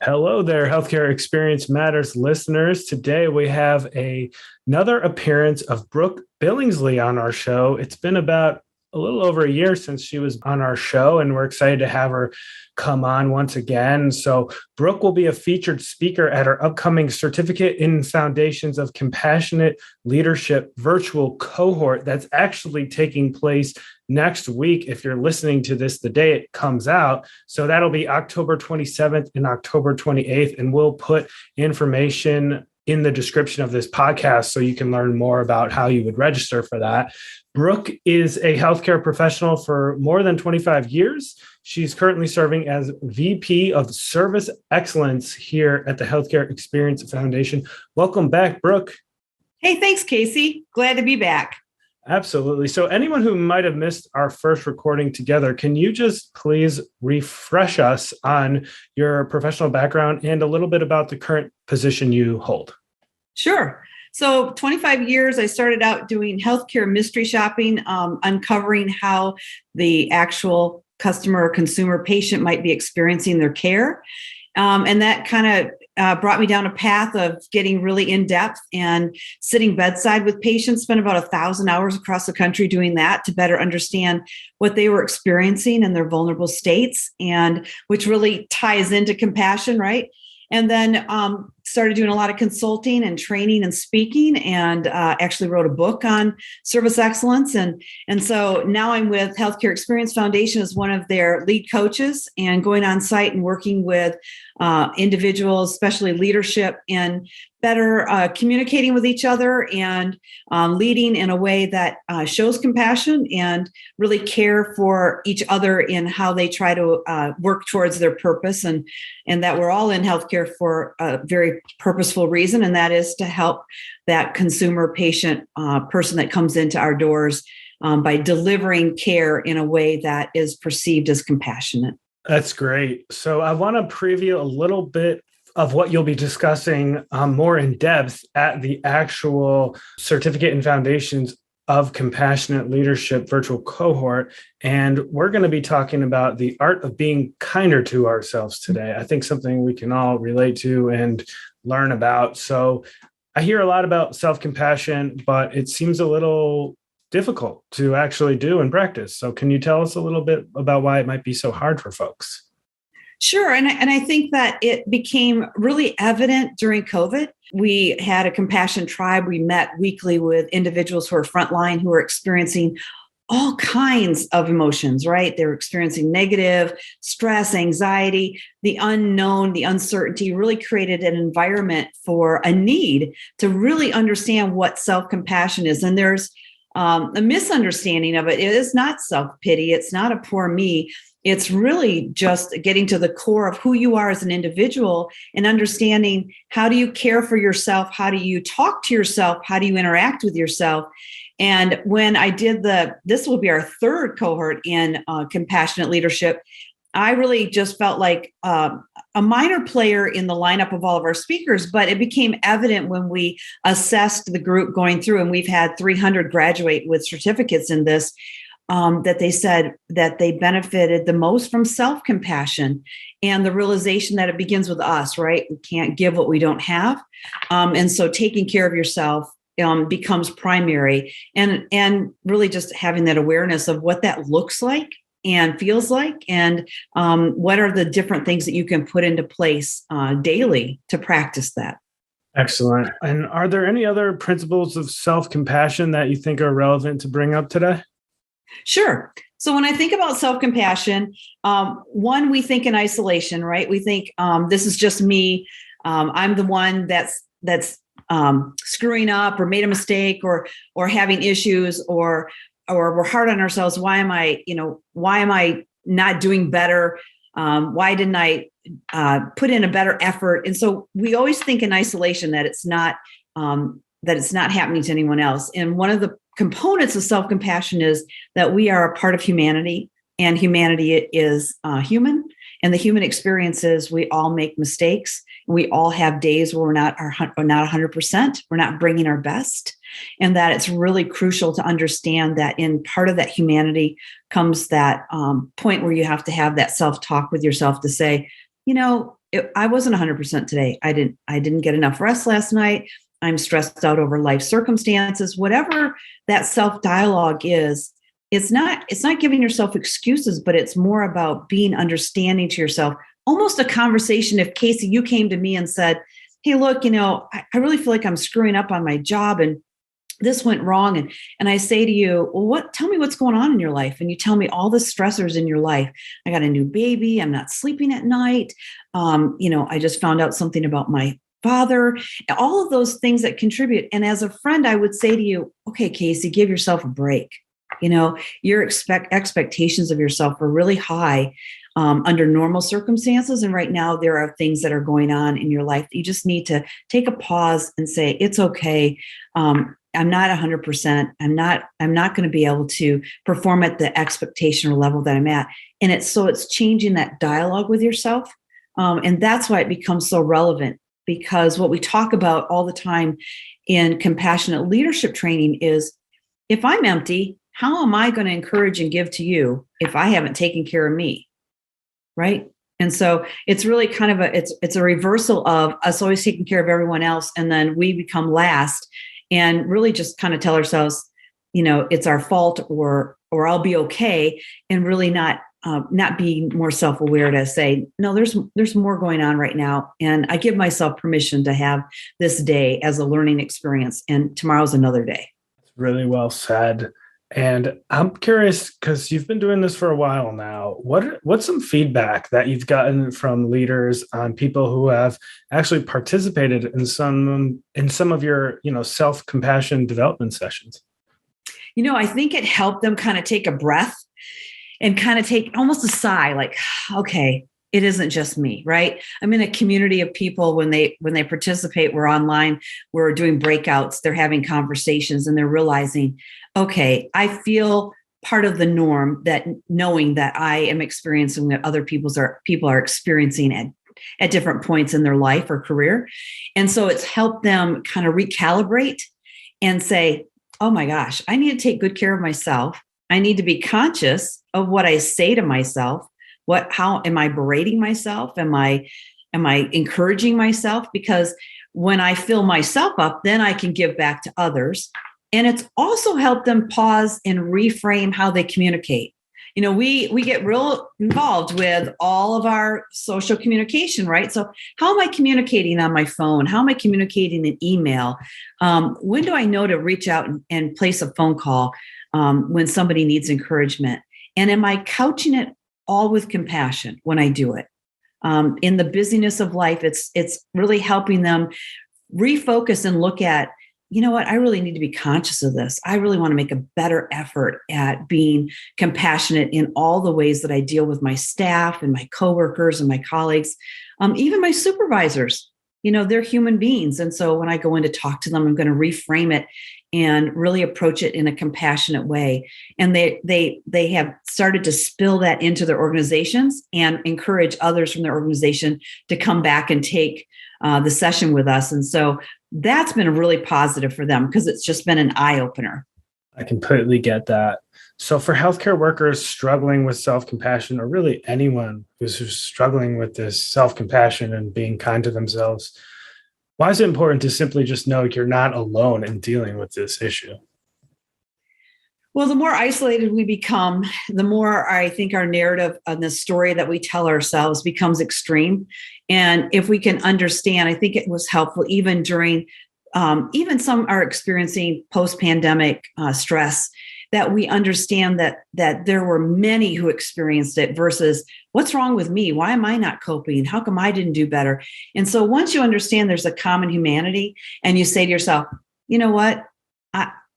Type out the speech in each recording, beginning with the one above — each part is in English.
Hello there, Healthcare Experience Matters listeners. Today we have another appearance of Brooke Billingsley on our show. It's been about a little over a year since she was on our show, and we're excited to have her come on once again. So Brooke will be a featured speaker at our upcoming Certificate in Foundations of Compassionate Leadership virtual cohort that's actually taking place next week. If you're listening to this the day it comes out, so that'll be October 27th and October 28th, and we'll put information in the description of this podcast so you can learn more about how you would register for that. Brooke is a healthcare professional for more than 25 years. She's currently serving as VP of Service Excellence here at the Healthcare Experience Foundation. Welcome back, Brooke. Hey, thanks, Casey. Glad to be back. Absolutely. So anyone who might have missed our first recording together, can you just please refresh us on your professional background and a little bit about the current position you hold? Sure. So 25 years, I started out doing healthcare mystery shopping, uncovering how the actual customer or consumer patient might be experiencing their care. And that kind of brought me down a path of getting really in depth and sitting bedside with patients, spent about 1,000 hours across the country doing that to better understand what they were experiencing in their vulnerable states, and which really ties into compassion, right? And then started doing a lot of consulting and training and speaking, and actually wrote a book on service excellence. And so now I'm with Healthcare Experience Foundation as one of their lead coaches, and going on site and working with individuals, especially leadership, in better communicating with each other and leading in a way that shows compassion and really care for each other in how they try to work towards their purpose, and that we're all in healthcare for a very purposeful reason, and that is to help that consumer patient person that comes into our doors by delivering care in a way that is perceived as compassionate. That's great. So I want to preview a little bit of what you'll be discussing more in depth at the actual Certificate in Foundations of Compassionate Leadership virtual cohort. And we're going to be talking about the art of being kinder to ourselves today. I think something we can all relate to and learn about. So I hear a lot about self-compassion, but it seems a little difficult to actually do and practice. So can you tell us a little bit about why it might be so hard for folks? Sure. And I think that it became really evident during COVID. We had a compassion tribe. We met weekly with individuals who are frontline, who are experiencing all kinds of emotions, right? They're experiencing negative, stress, anxiety, the unknown, the uncertainty. Really created an environment for a need to really understand what self-compassion is. And there's a misunderstanding of it. It is not self-pity. It's not a poor me. It's really just getting to the core of who you are as an individual and understanding, how do you care for yourself? How do you talk to yourself? How do you interact with yourself? And when I did this will be our third cohort in compassionate leadership, I really just felt like a minor player in the lineup of all of our speakers, but it became evident when we assessed the group going through, and we've had 300 graduate with certificates in this, that they said that they benefited the most from self-compassion and the realization that it begins with us, right? We can't give what we don't have. And so taking care of yourself becomes primary, and really just having that awareness of what that looks like and feels like, and what are the different things that you can put into place daily to practice that. Excellent. And are there any other principles of self-compassion that you think are relevant to bring up today? Sure. So when I think about self-compassion, one, we think in isolation, right? We think this is just me. I'm the one that's screwing up or made a mistake or having issues, or we're hard on ourselves. Why am I not doing better? Why didn't I put in a better effort? And so we always think in isolation that it's not happening to anyone else. And one of the components of self-compassion is that we are a part of humanity, and humanity is human. And the human experience is we all make mistakes. We all have days where we're not 100%. We're not bringing our best. And that it's really crucial to understand that in part of that humanity comes that point where you have to have that self-talk with yourself to say, I wasn't 100% today. I didn't get enough rest last night. I'm stressed out over life circumstances. Whatever that self-dialogue is, it's not giving yourself excuses, but it's more about being understanding to yourself. Almost a conversation. If Casey, you came to me and said, hey, look, I really feel like I'm screwing up on my job and this went wrong. And I say to you, well, tell me what's going on in your life. And you tell me all the stressors in your life. I got a new baby. I'm not sleeping at night. I just found out something about my father, all of those things that contribute. And as a friend, I would say to you, okay, Casey, give yourself a break. Your expectations of yourself are really high under normal circumstances. And right now there are things that are going on in your life that you just need to take a pause and say, it's okay. I'm not 100%. I'm not going to be able to perform at the expectation or level that I'm at. And it's changing that dialogue with yourself. And that's why it becomes so relevant, because what we talk about all the time in compassionate leadership training is, if I'm empty, how am I going to encourage and give to you if I haven't taken care of me? Right. And so it's really kind of it's a reversal of us always taking care of everyone else. And then we become last and really just kind of tell ourselves, it's our fault or I'll be okay. And really not be more self-aware to say, no, there's more going on right now. And I give myself permission to have this day as a learning experience. And tomorrow's another day. Really well said. And I'm curious, because you've been doing this for a while now, what's some feedback that you've gotten from leaders on people who have actually participated in some of your, self-compassion development sessions? I think it helped them kind of take a breath and kind of take almost a sigh, like, okay, it isn't just me, right? I'm in a community of people. When they participate, we're online, we're doing breakouts, they're having conversations, and they're realizing, okay, I feel part of the norm, that knowing that I am experiencing what other people are experiencing at different points in their life or career. And so it's helped them kind of recalibrate and say, oh my gosh, I need to take good care of myself. I need to be conscious of what I say to myself. How am I berating myself? Am I encouraging myself? Because when I fill myself up, then I can give back to others. And it's also helped them pause and reframe how they communicate. We get real involved with all of our social communication, right? So how am I communicating on my phone? How am I communicating in email? When do I know to reach out and place a phone call when somebody needs encouragement? And am I couching it all with compassion when I do it? In the busyness of life, it's really helping them refocus and look at, I really need to be conscious of this. I really want to make a better effort at being compassionate in all the ways that I deal with my staff and my coworkers and my colleagues, even my supervisors. They're human beings. And so when I go in to talk to them, I'm going to reframe it and really approach it in a compassionate way. And they have started to spill that into their organizations and encourage others from their organization to come back and take the session with us. And so that's been really positive for them, because it's just been an eye-opener. I completely get that. So for healthcare workers struggling with self-compassion, or really anyone who's struggling with this self-compassion and being kind to themselves, why is it important to simply just know you're not alone in dealing with this issue? Well, the more isolated we become, the more I think our narrative and the story that we tell ourselves becomes extreme. And if we can understand, I think it was helpful even during, even some are experiencing post-pandemic stress, that we understand that there were many who experienced it versus what's wrong with me? Why am I not coping? How come I didn't do better? And so once you understand there's a common humanity and you say to yourself, you know what?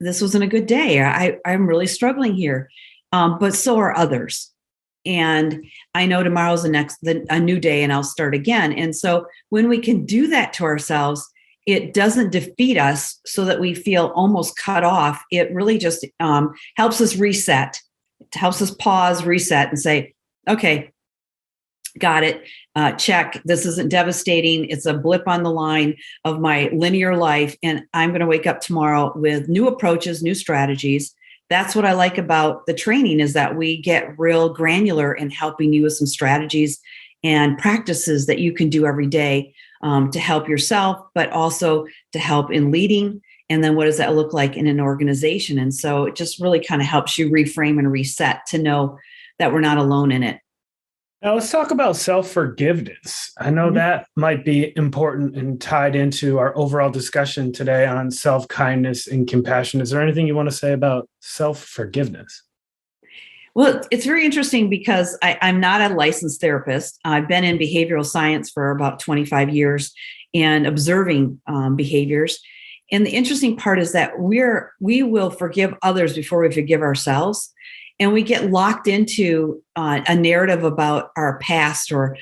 This wasn't a good day. I'm really struggling here. But so are others. And I know tomorrow's a new day and I'll start again. And so when we can do that to ourselves, it doesn't defeat us so that we feel almost cut off. It really just helps us reset. It helps us pause, reset, and say, okay, got it. Check. This isn't devastating. It's a blip on the line of my linear life. And I'm going to wake up tomorrow with new approaches, new strategies. That's what I like about the training, is that we get real granular in helping you with some strategies and practices that you can do every day to help yourself, but also to help in leading. And then what does that look like in an organization? And so it just really kind of helps you reframe and reset to know that we're not alone in it. Now let's talk about self-forgiveness. I know that might be important and tied into our overall discussion today on self-kindness and compassion. Is there anything you want to say about self-forgiveness? Well, it's very interesting because I'm not a licensed therapist. I've been in behavioral science for about 25 years and observing behaviors. And the interesting part is that we will forgive others before we forgive ourselves. And we get locked into a narrative about our past, or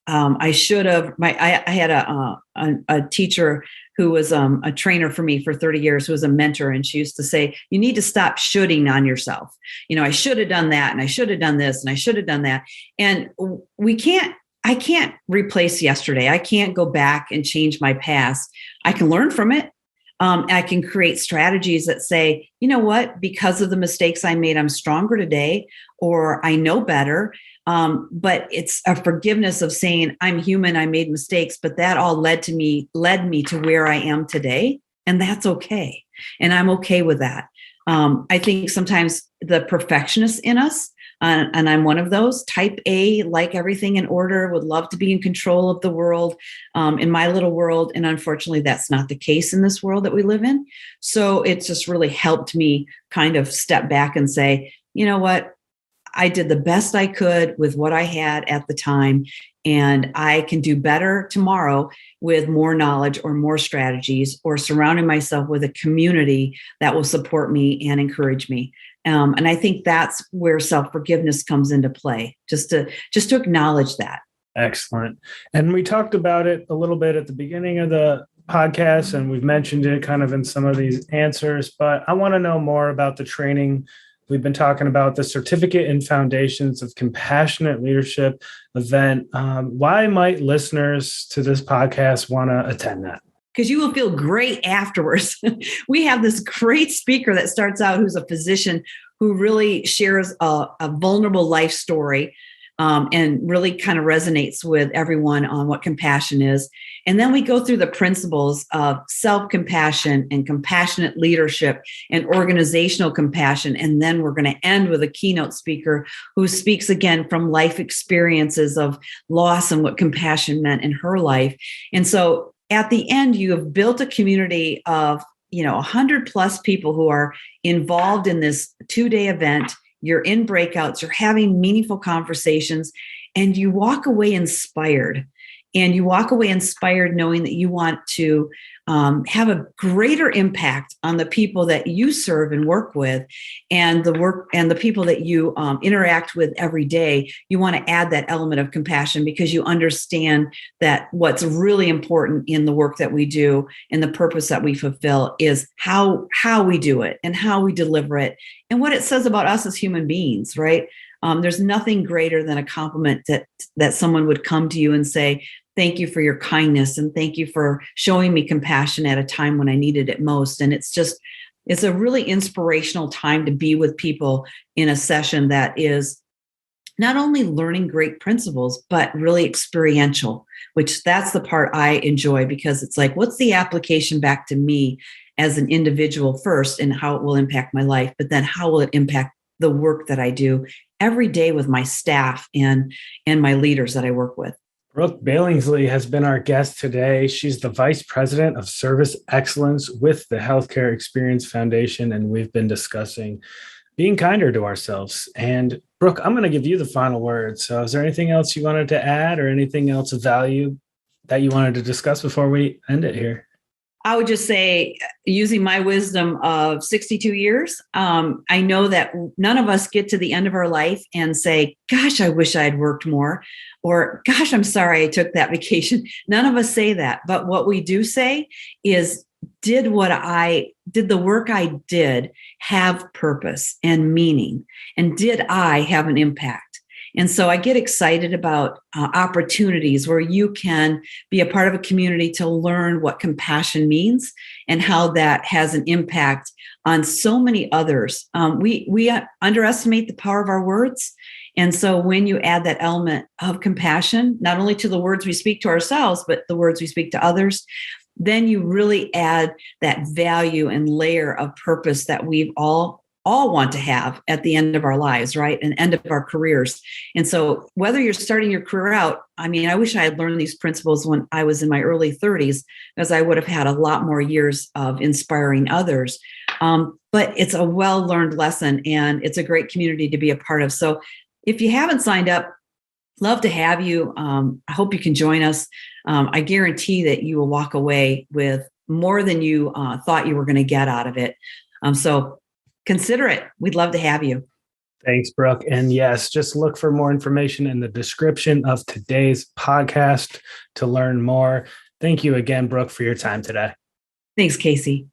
I should have. I had a teacher who was a trainer for me for 30 years, who was a mentor, and she used to say, "You need to stop shoulding on yourself. I should have done that, and I should have done this, and I should have done that." And we can't. I can't replace yesterday. I can't go back and change my past. I can learn from it. I can create strategies that say, you know what, because of the mistakes I made, I'm stronger today, or I know better. But it's a forgiveness of saying, I'm human, I made mistakes, but that all led me to where I am today. And that's okay. And I'm okay with that. I think sometimes the perfectionists in us, and I'm one of those, type A, like everything in order, would love to be in control of the world, in my little world. And unfortunately, that's not the case in this world that we live in. So it's just really helped me kind of step back and say, you know what? I did the best I could with what I had at the time, and I can do better tomorrow with more knowledge or more strategies, or surrounding myself with a community that will support me and encourage me. And I think that's where self-forgiveness comes into play, just to acknowledge that. Excellent. And we talked about it a little bit at the beginning of the podcast, and we've mentioned it kind of in some of these answers, but I want to know more about the training. We've been talking about the Certificate in Foundations of Compassionate Leadership event. Why might listeners to this podcast want to attend that? Because you will feel great afterwards. We have this great speaker that starts out, who's a physician, who really shares a vulnerable life story, and really kind of resonates with everyone on what compassion is. And then we go through the principles of self-compassion and compassionate leadership and organizational compassion. And then we're going to end with a keynote speaker who speaks again from life experiences of loss and what compassion meant in her life. And so at the end, you have built a community of 100 plus people who are involved in this 2-day event. You're in breakouts, you're having meaningful conversations, and you walk away inspired. And you walk away inspired knowing that you want to have a greater impact on the people that you serve and work with, and the people that you interact with every day. You want to add that element of compassion because you understand that what's really important in the work that we do and the purpose that we fulfill is how we do it and how we deliver it and what it says about us as human beings, right? There's nothing greater than a compliment that someone would come to you and say, thank you for your kindness, and thank you for showing me compassion at a time when I needed it most. And it's a really inspirational time to be with people in a session that is not only learning great principles, but really experiential, which that's the part I enjoy, because it's like, what's the application back to me as an individual first, and how it will impact my life, but then how will it impact the work that I do every day with my staff and my leaders that I work with. Brooke Billingsley has been our guest today. She's the Vice President of Service Excellence with the Healthcare Experience Foundation, and we've been discussing being kinder to ourselves. And Brooke, I'm going to give you the final word. So is there anything else you wanted to add, or anything else of value that you wanted to discuss before we end it here? I would just say, using my wisdom of 62 years, I know that none of us get to the end of our life and say, gosh, I wish I had worked more, or gosh, I'm sorry I took that vacation. None of us say that. But what we do say is, did the work I did have purpose and meaning? And did I have an impact? And so I get excited about opportunities where you can be a part of a community to learn what compassion means and how that has an impact on so many others. We underestimate the power of our words. And so when you add that element of compassion, not only to the words we speak to ourselves, but the words we speak to others, then you really add that value and layer of purpose that we've all want to have at the end of our lives, right? And end of our careers. And so whether you're starting your career out, I mean, I wish I had learned these principles when I was in my early 30s, because I would have had a lot more years of inspiring others. But it's a well-learned lesson, and it's a great community to be a part of. So if you haven't signed up, love to have you. I hope you can join us. I guarantee that you will walk away with more than you thought you were going to get out of it. So consider it. We'd love to have you. Thanks, Brooke. And yes, just look for more information in the description of today's podcast to learn more. Thank you again, Brooke, for your time today. Thanks, Casey.